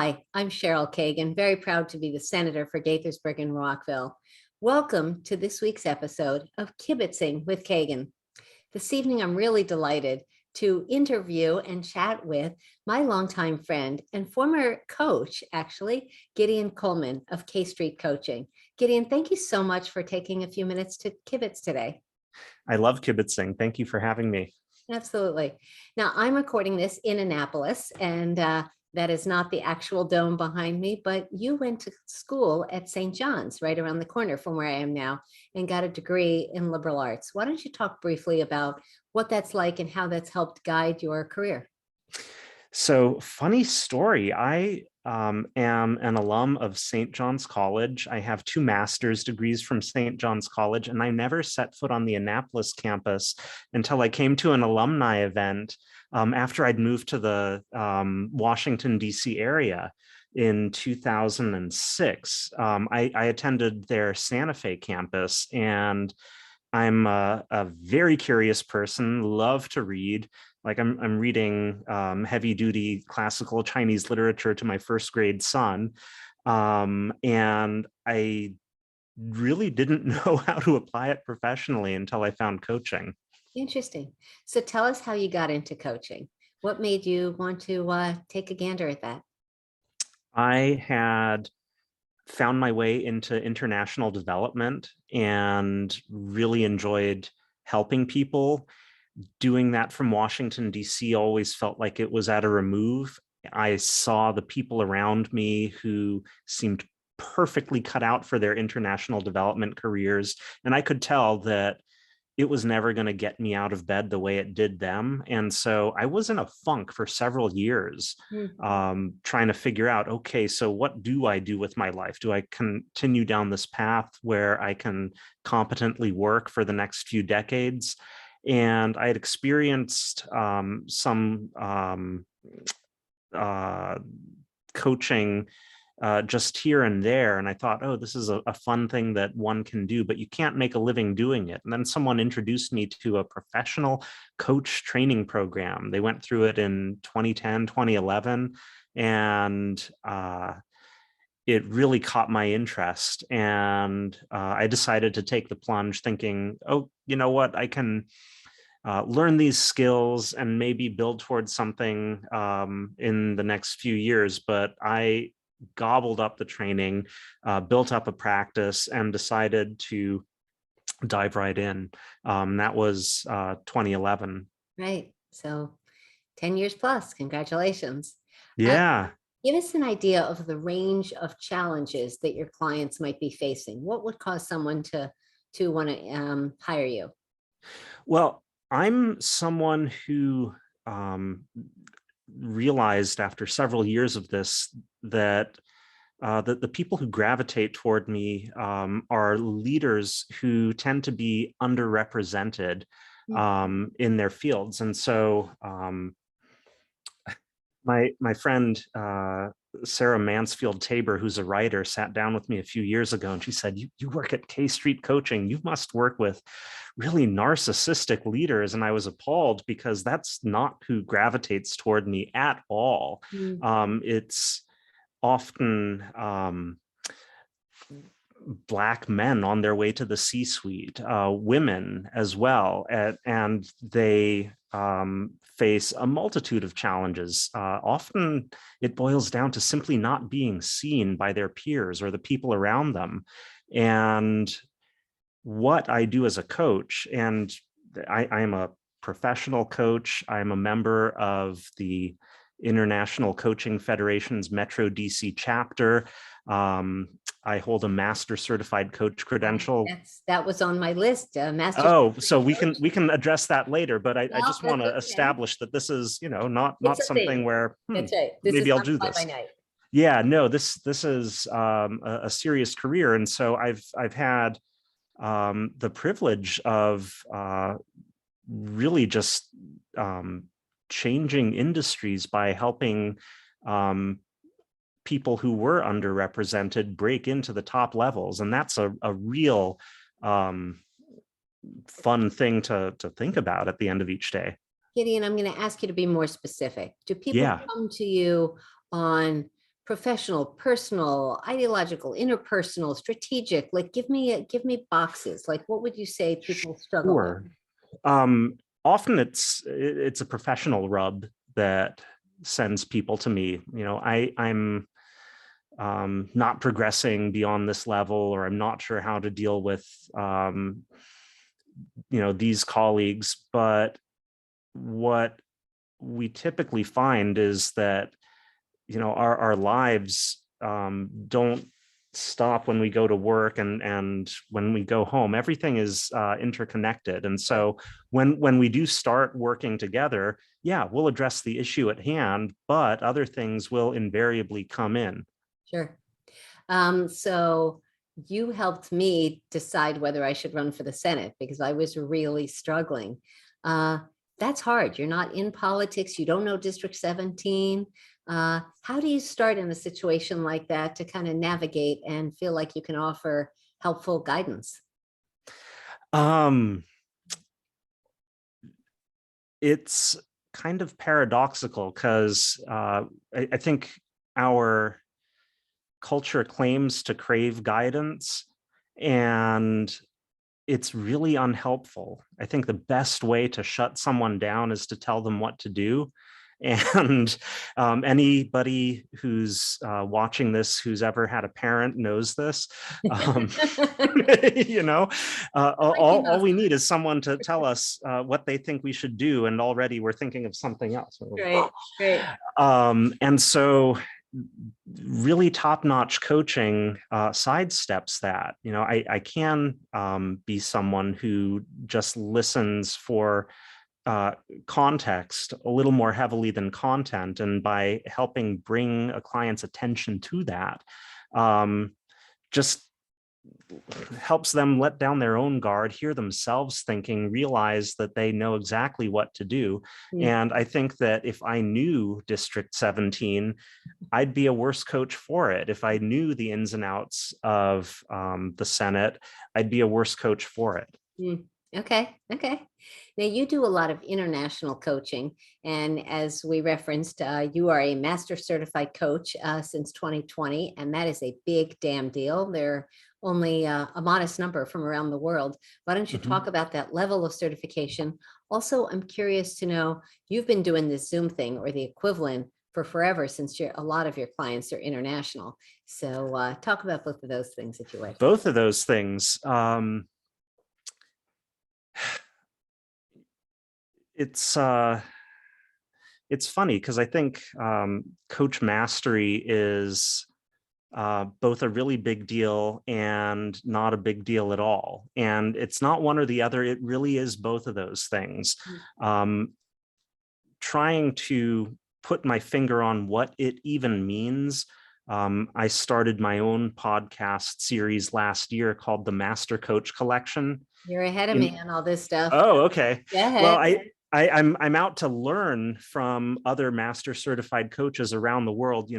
Hi, I'm Cheryl Kagan, very proud to be the Senator for Gaithersburg and Rockville. Welcome to this week's episode of Kibbitzing with Kagan. This evening, I'm really delighted to interview and chat with my longtime friend and former coach, actually, Gideon Culman of K Street Coaching. Gideon, thank you so much for taking a few minutes to kibitz today. I love kibitzing. Thank you for having me. Absolutely. Now, I'm recording this in Annapolis, and that is not the actual dome behind me, but you went to school at St. John's right around the corner from where I am now and got a degree in liberal arts. Why don't you talk briefly about what that's like and how that's helped guide your career? So, funny story. I am an alum of St. John's College. I have 2 master's degrees from St. John's College, and I never set foot on the Annapolis campus until I came to an alumni event after I'd moved to the Washington, D.C. area in 2006. I attended their Santa Fe campus, and I'm a very curious person, love to read. Like I'm reading heavy duty classical Chinese literature to my first grade son. And I really didn't know how to apply it professionally until I found coaching. Interesting. So tell us how you got into coaching. What made you want to take a gander at that? I had found my way into international development and really enjoyed helping people. Doing that from Washington, D.C. always felt like it was at a remove. I saw the people around me who seemed perfectly cut out for their international development careers. And I could tell that it was never going to get me out of bed the way it did them. And so I was in a funk for several years, trying to figure out, okay, so what do I do with my life? Do I continue down this path where I can competently work for the next few decades? And I had experienced some coaching just here and there. And I thought, oh, this is a fun thing that one can do, but you can't make a living doing it. And then someone introduced me to a professional coach training program. They went through it in 2010, 2011. And it really caught my interest. And I decided to take the plunge thinking, oh, you know what, I can learn these skills and maybe build towards something in the next few years. But I gobbled up the training, built up a practice, and decided to dive right in. That was 2011. Right. So 10 years plus. Congratulations. Uh, Yeah. Give us an idea of the range of challenges that your clients might be facing. What would cause someone to want to hire you? Well, I'm someone who realized after several years of this that the people who gravitate toward me are leaders who tend to be underrepresented in their fields. And so my friend Sarah Mansfield Tabor, who's a writer, sat down with me a few years ago, and she said, "You work at K Street Coaching. You must work with really narcissistic leaders." And I was appalled because that's not who gravitates toward me at all. Mm. It's often Black men on their way to the C-suite, women as well, and they face a multitude of challenges. Often it boils down to simply not being seen by their peers or the people around them. And what I do as a coach, and I am a professional coach, I'm a member of the International Coaching Federation's Metro DC chapter. I hold a master certified coach credential. That was on my list. Master. Oh, so we can address that later, but I Well, just want that's to okay. establish that this is, not It's a something thing. where That's right. This is maybe I'll not do fly by this. night. Yeah, no, this is a serious career, and so I've had the privilege of really just changing industries by helping people who were underrepresented break into the top levels. And that's a real fun thing to think about at the end of each day. Gideon, I'm going to ask you to be more specific. Do people Yeah. come to you on professional, personal, ideological, interpersonal, strategic? Like, give me boxes. Like, what would you say people struggle with? Sure. Often it's a professional rub that sends people to me. I'm not progressing beyond this level, or I'm not sure how to deal with these colleagues. But what we typically find is that our lives don't stop when we go to work and when we go home. Everything is interconnected, and so when we do start working together, yeah, we'll address the issue at hand, but other things will invariably come in. Sure. So you helped me decide whether I should run for the Senate because I was really struggling. That's hard. You're not in politics. You don't know District 17. How do you start in a situation like that to kind of navigate and feel like you can offer helpful guidance? It's kind of paradoxical because I think our culture claims to crave guidance, and it's really unhelpful. I think the best way to shut someone down is to tell them what to do. And anybody who's watching this, who's ever had a parent, knows this. Um, all we need is someone to tell us what they think we should do, and already we're thinking of something else. Great, great. And so really top-notch coaching sidesteps that. I can be someone who just listens for context a little more heavily than content, and by helping bring a client's attention to that, just helps them let down their own guard, hear themselves thinking, realize that they know exactly what to do. And I think that if I knew District 17, I'd be a worse coach for it. If I knew the ins and outs of the Senate, I'd be a worse coach for it. Okay. Now you do a lot of international coaching, and as we referenced, you are a master certified coach since 2020, and that is a big damn deal. There are only a modest number from around the world. Why don't you talk about that level of certification? Also, I'm curious to know, you've been doing this Zoom thing or the equivalent for forever, since a lot of your clients are international. So talk about both of those things, if you would. Both of those things. It's funny because I think coach mastery is both a really big deal and not a big deal at all. And it's not one or the other. It really is both of those things. Trying to put my finger on what it even means. I started my own podcast series last year called the Master Coach Collection. You're ahead of me on all this stuff. Oh, okay. Go ahead. Well, I'm out to learn from other master certified coaches around the world.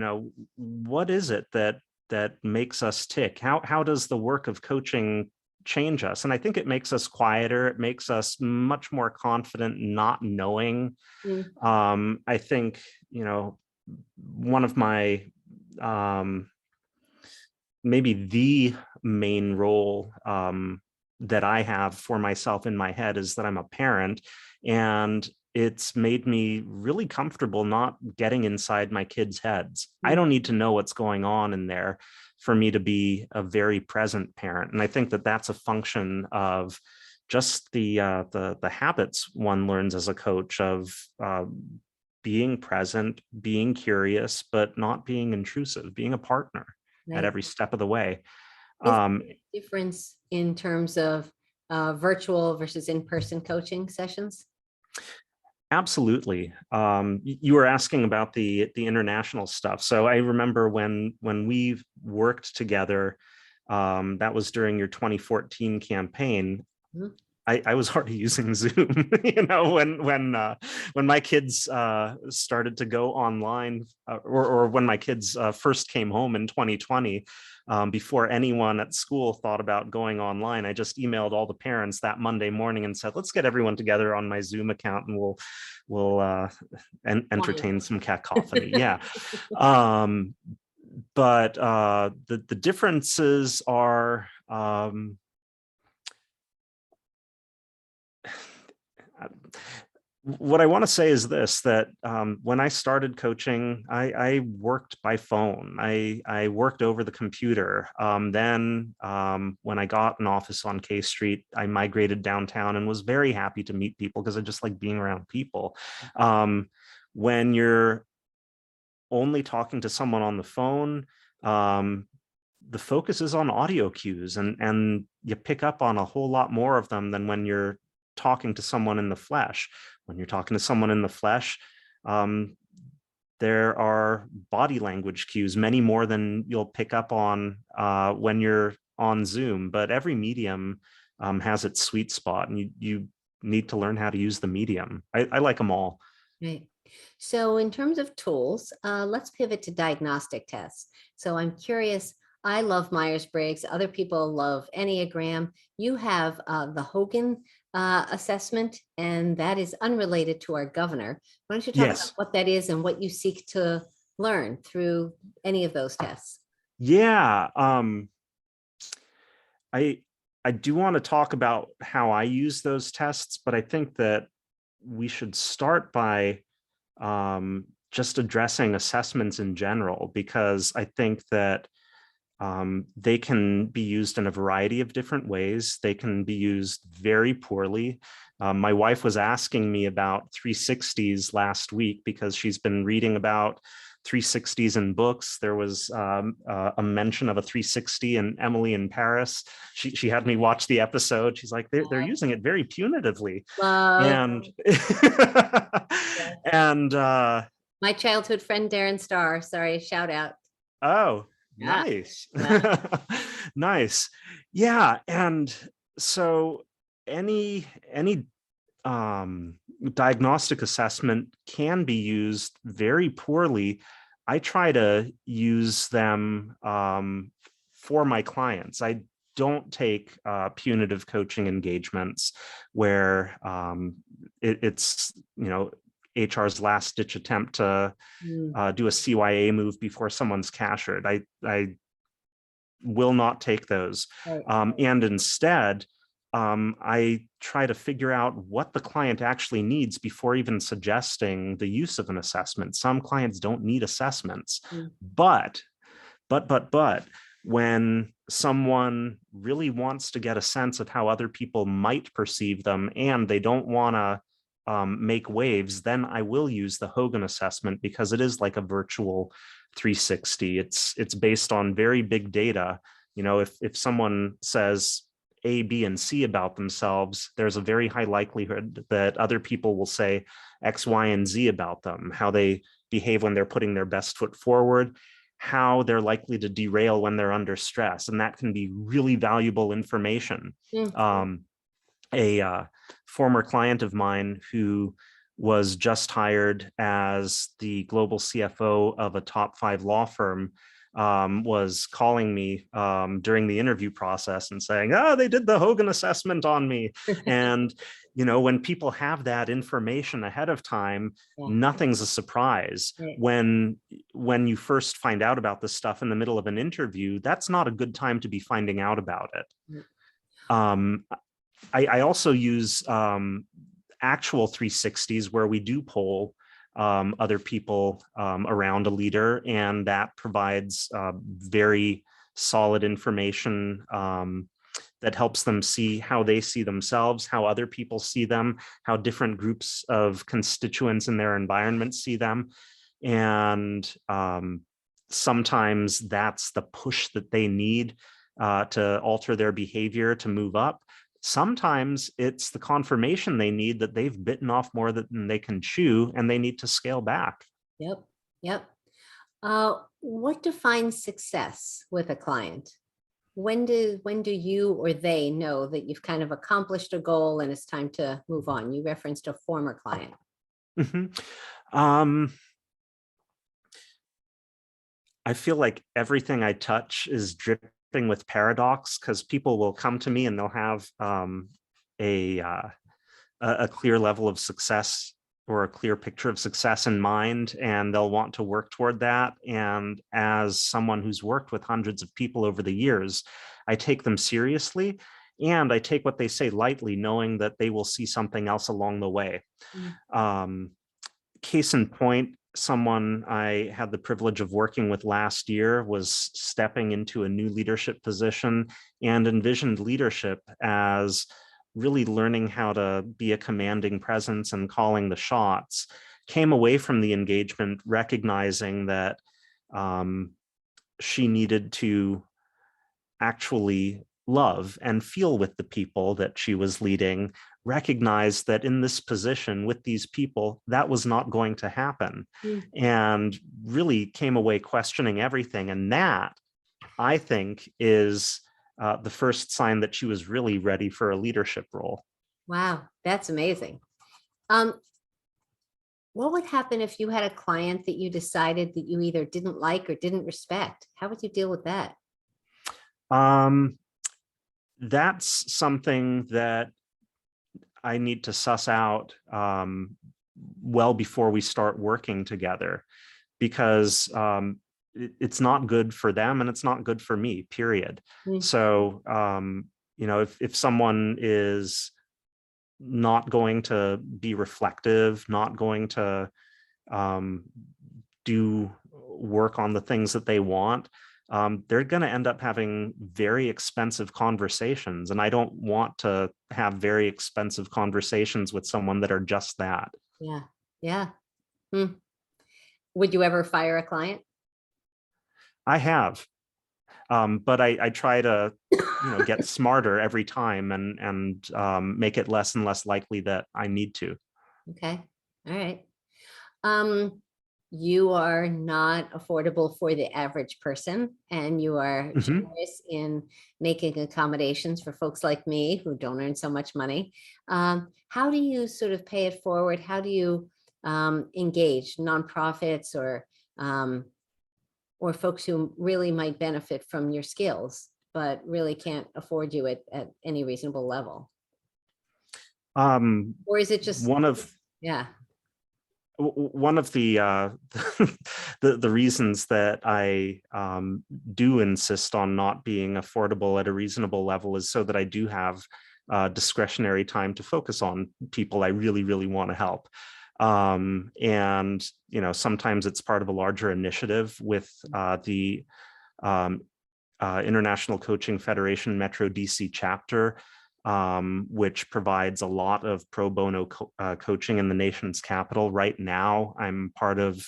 What is it that makes us tick? How does the work of coaching change us? And I think it makes us quieter. It makes us much more confident not knowing. I think, one of my maybe the main role that I have for myself in my head is that I'm a parent, and it's made me really comfortable not getting inside my kids' heads. I don't need to know what's going on in there for me to be a very present parent. And I think that that's a function of just the habits one learns as a coach of being present, being curious, but not being intrusive, being a partner at every step of the way. Is there a difference in terms of virtual versus in-person coaching sessions? Absolutely. You were asking about the international stuff. So I remember when we worked together, that was during your 2014 campaign. I was already using Zoom, when my kids started to go online, or when my kids first came home in 2020, before anyone at school thought about going online. I just emailed all the parents that Monday morning and said, let's get everyone together on my Zoom account and we'll entertain some cacophony. Yeah. but the differences are, what I want to say is this, that when I started coaching, I worked by phone. I worked over the computer. Then when I got an office on K Street, I migrated downtown and was very happy to meet people because I just like being around people. When you're only talking to someone on the phone, the focus is on audio cues, and you pick up on a whole lot more of them than when you're talking to someone in the flesh. When you're talking to someone in the flesh, there are body language cues, many more than you'll pick up on when you're on Zoom. But every medium has its sweet spot, and you need to learn how to use the medium. I like them all. Right. So in terms of tools, let's pivot to diagnostic tests. So I'm curious, I love Myers-Briggs. Other people love Enneagram. You have the Hogan assessment, and that is unrelated to our governor. Why don't you talk about Yes. what that is and what you seek to learn through any of those tests? Yeah. I I do want to talk about how I use those tests, but I think that we should start by just addressing assessments in general, because I think that they can be used in a variety of different ways. They can be used very poorly. My wife was asking me about 360s last week because she's been reading about 360s in books. There was a mention of a 360 in Emily in Paris. She had me watch the episode. She's like, they're using it very punitively. Love. And Yeah. and My childhood friend, Darren Starr. Sorry, shout out. oh, Yeah. nice. Yeah. Nice. Yeah. And so any diagnostic assessment can be used very poorly. I try to use them for my clients. I don't take punitive coaching engagements where it's, HR's last ditch attempt to Mm, do a CYA move before someone's cashiered. I will not take those. right. And instead, I try to figure out what the client actually needs before even suggesting the use of an assessment. Some clients don't need assessments, Mm, but when someone really wants to get a sense of how other people might perceive them and they don't want to make waves, then I will use the Hogan assessment, because it is like a virtual 360. It's based on very big data. If someone says A, B, and C about themselves, there's a very high likelihood that other people will say X, Y, and Z about them, how they behave when they're putting their best foot forward, how they're likely to derail when they're under stress. And that can be really valuable information. mm, A former client of mine who was just hired as the global CFO of a top 5 law firm was calling me during the interview process and saying, "Oh, they did the Hogan assessment on me." And when people have that information ahead of time, yeah, nothing's a surprise. right. When you first find out about this stuff in the middle of an interview, that's not a good time to be finding out about it. Mm, Um, I also use actual 360s where we do poll other people around a leader, and that provides very solid information that helps them see how they see themselves, how other people see them, how different groups of constituents in their environment see them. And sometimes that's the push that they need to alter their behavior, to move up. Sometimes it's the confirmation they need that they've bitten off more than they can chew and they need to scale back. Yep. Yep. What defines success with a client? When do you or they know that you've kind of accomplished a goal and it's time to move on? You referenced a former client. Mhm. Um, I feel like everything I touch is dripping with paradox, because people will come to me and they'll have a clear level of success or a clear picture of success in mind, and they'll want to work toward that. And as someone who's worked with hundreds of people over the years, I take them seriously, and I take what they say lightly, knowing that they will see something else along the way. Mm. Case in point, someone I had the privilege of working with last year was stepping into a new leadership position and envisioned leadership as really learning how to be a commanding presence and calling the shots. Came away from the engagement recognizing that she needed to actually love and feel with the people that she was leading, recognize that in this position with these people, that was not going to happen, Mm. and really came away questioning everything. And that, I think, is the first sign that she was really ready for a leadership role. Wow, that's amazing. What would happen if you had a client that you decided that you either didn't like or didn't respect? How would you deal with that? That's something that I need to suss out well before we start working together, because it's not good for them and it's not good for me, period. Mm. So, if someone is not going to be reflective, not going to do work on the things that they want, they're going to end up having very expensive conversations. And I don't want to have very expensive conversations with someone that are just that. Yeah. Yeah. Hmm. Would you ever fire a client? I have, but I try to, get smarter every time and make it less and less likely that I need to. Okay. All right. You are not affordable for the average person, and you are Mhm. generous in making accommodations for folks like me who don't earn so much money. How do you sort of pay it forward? How do you engage nonprofits or folks who really might benefit from your skills, but really can't afford you at any reasonable level? Um, Or is it just, one of yeah, one of the the reasons that I do insist on not being affordable at a reasonable level is so that I do have discretionary time to focus on people I really, really want to help. And sometimes it's part of a larger initiative with the um, International Coaching Federation Metro DC chapter, which provides a lot of pro bono coaching in the nation's capital. Right now, I'm part of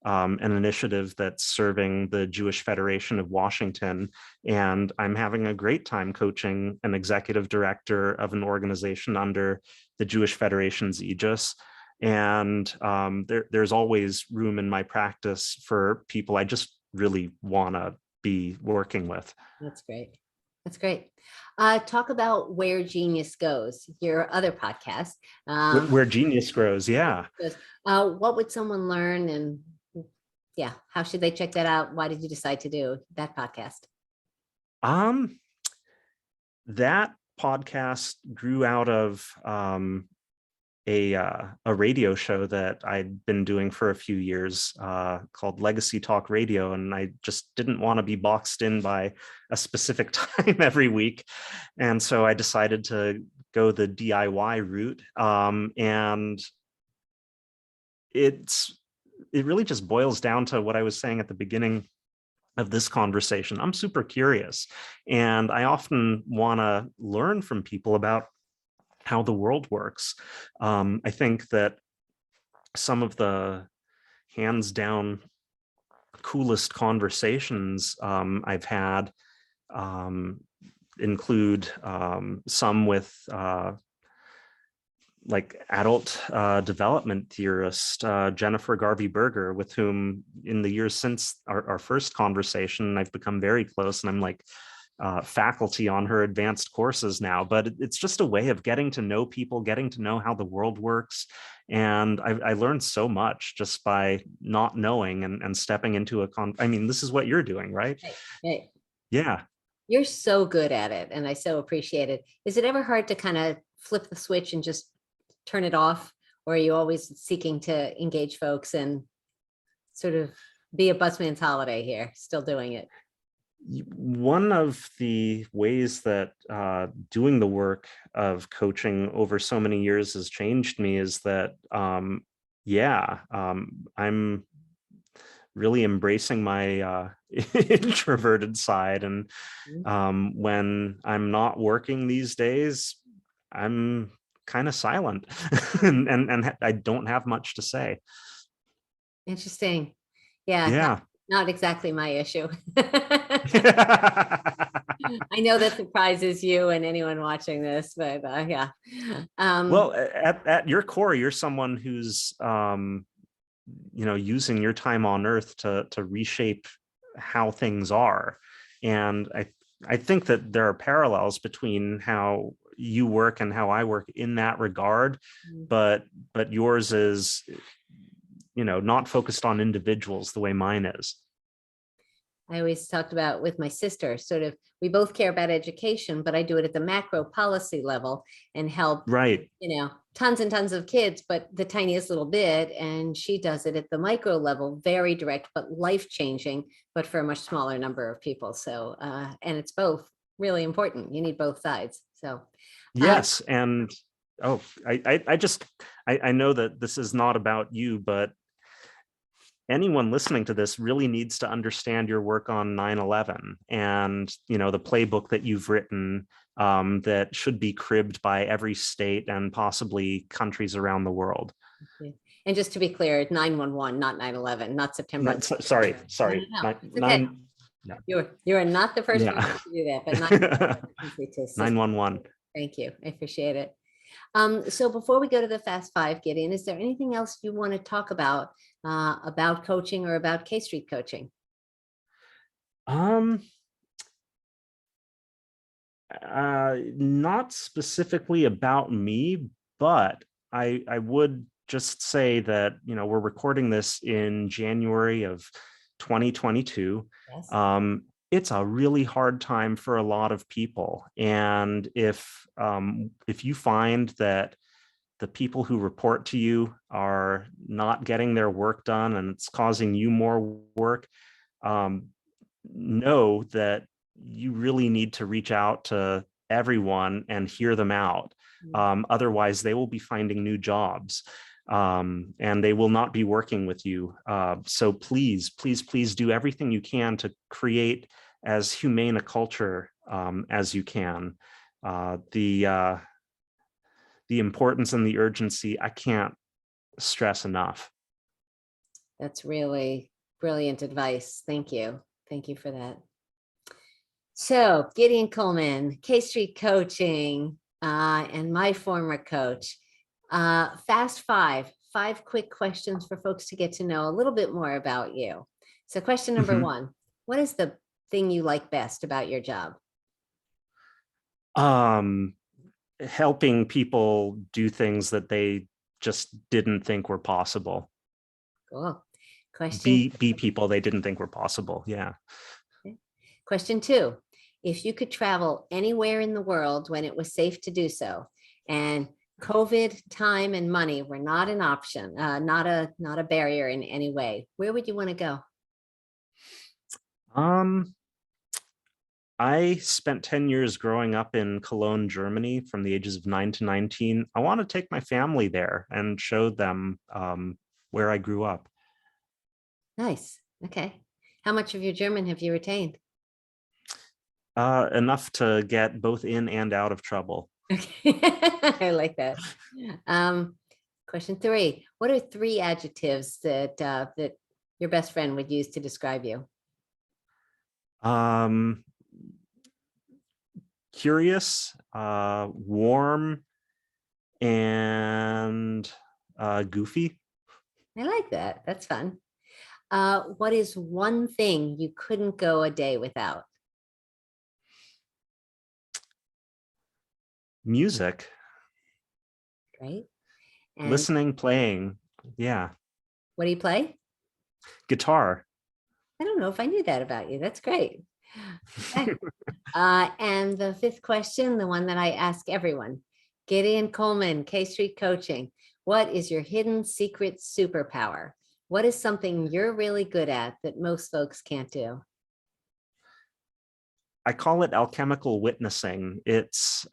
an initiative that's serving the Jewish Federation of Washington, and I'm having a great time coaching an executive director of an organization under the Jewish Federation's aegis. And there's always room in my practice for people I just really want to be working with. that's great. That's great. Talk about Where Genius Goes, your other podcast. Where genius grows, yeah. What would someone learn, and yeah, how should they check that out? Why did you decide to do that podcast? That podcast grew out of a radio show that I'd been doing for a few years called Legacy Talk Radio, and I just didn't want to be boxed in by a specific time every week, and so I decided to go the DIY route. And it really just boils down to what I was saying at the beginning of this conversation. I'm super curious, and I often want to learn from people about how the world works. I think that some of the hands down coolest conversations I've had include some with like adult development theorist Jennifer Garvey Berger, with whom in the years since our first conversation, I've become very close, and I'm like faculty on her advanced courses now. But it's just a way of getting to know people, getting to know how the world works. And I learned so much just by not knowing and stepping into I mean, this is what you're doing, right? Hey, Yeah. you're so good at it, and I so appreciate it. Is it ever hard to kind of flip the switch and just turn it off, or are you always seeking to engage folks and sort of be a busman's holiday here, still doing it? One of the ways that doing the work of coaching over so many years has changed me is that, I'm really embracing my introverted side. And when I'm not working these days, I'm kind of silent and I don't have much to say. Interesting. Yeah, Yeah. not exactly my issue. I know that surprises you and anyone watching this, but yeah. Well, at your core, you're someone who's using your time on earth to reshape how things are. And I think that there are parallels between how you work and how I work in that regard, but yours is not focused on individuals the way mine is. I always talked about with my sister, sort of, we both care about education, but I do it at the macro policy level and help, Right. tons and tons of kids, but the tiniest little bit. And she does it at the micro level, very direct, but life-changing, but for a much smaller number of people. So, and it's both really important. You need both sides. So, yes. And I know that this is not about you, but anyone listening to this really needs to understand your work on 9/11 and the playbook that you've written, that should be cribbed by every state and possibly countries around the world. and just to be clear, 911, not 9/11, not September. Sorry. No, it's okay. You are not the first person to do that, but 911. Thank you. I appreciate it. So before we go to the Fast Five, Gideon, is there anything else you want to talk about coaching or about K Street coaching? Not specifically about me, but I would just say that we're recording this in January of 2022. Yes. It's a really hard time for a lot of people, and if you find that the people who report to you are not getting their work done and it's causing you more work, know that you really need to reach out to everyone and hear them out. Otherwise, they will be finding new jobs, and they will not be working with you. So please, please, please do everything you can to create as humane a culture as you can. The importance and the urgency, I can't stress enough. That's really brilliant advice. Thank you. Thank you for that. So Gideon Culman, K Street Coaching, and my former coach. Fast Five quick questions for folks to get to know a little bit more about you. So question number one, what is the thing you like best about your job? Helping people do things that they just didn't think were possible. Cool. Question. Be people they didn't think were possible. Yeah. Okay. Question two, if you could travel anywhere in the world when it was safe to do so, and COVID, time, and money were not an option, not a barrier in any way, where would you want to go? I spent 10 years growing up in Cologne, Germany, from the ages of 9 to 19. I want to take my family there and show them where I grew up. Nice. Okay. How much of your German have you retained? Enough to get both in and out of trouble. Okay. I like that. Question three, what are three adjectives that your best friend would use to describe you? Curious, warm, and goofy. I like that. That's fun. What is one thing you couldn't go a day without? Music. Great. And listening, playing. Yeah. what do you play? Guitar. I don't know if I knew that about you. That's great. Okay. And the fifth question, the one that I ask everyone, Gideon Culman, K Street Coaching. What is your hidden secret superpower? What is something you're really good at that most folks can't do? I call it alchemical witnessing. It's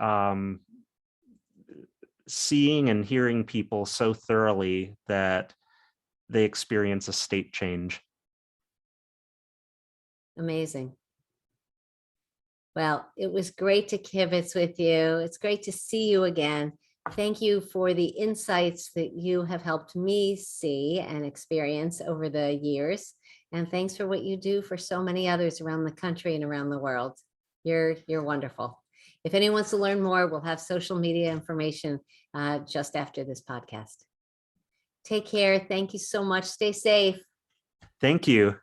seeing and hearing people so thoroughly that they experience a state change. Amazing. Well, it was great to kibitz with you. It's great to see you again. Thank you for the insights that you have helped me see and experience over the years. And thanks for what you do for so many others around the country and around the world. You're wonderful. If anyone wants to learn more, we'll have social media information just after this podcast. Take care. Thank you so much. Stay safe. Thank you.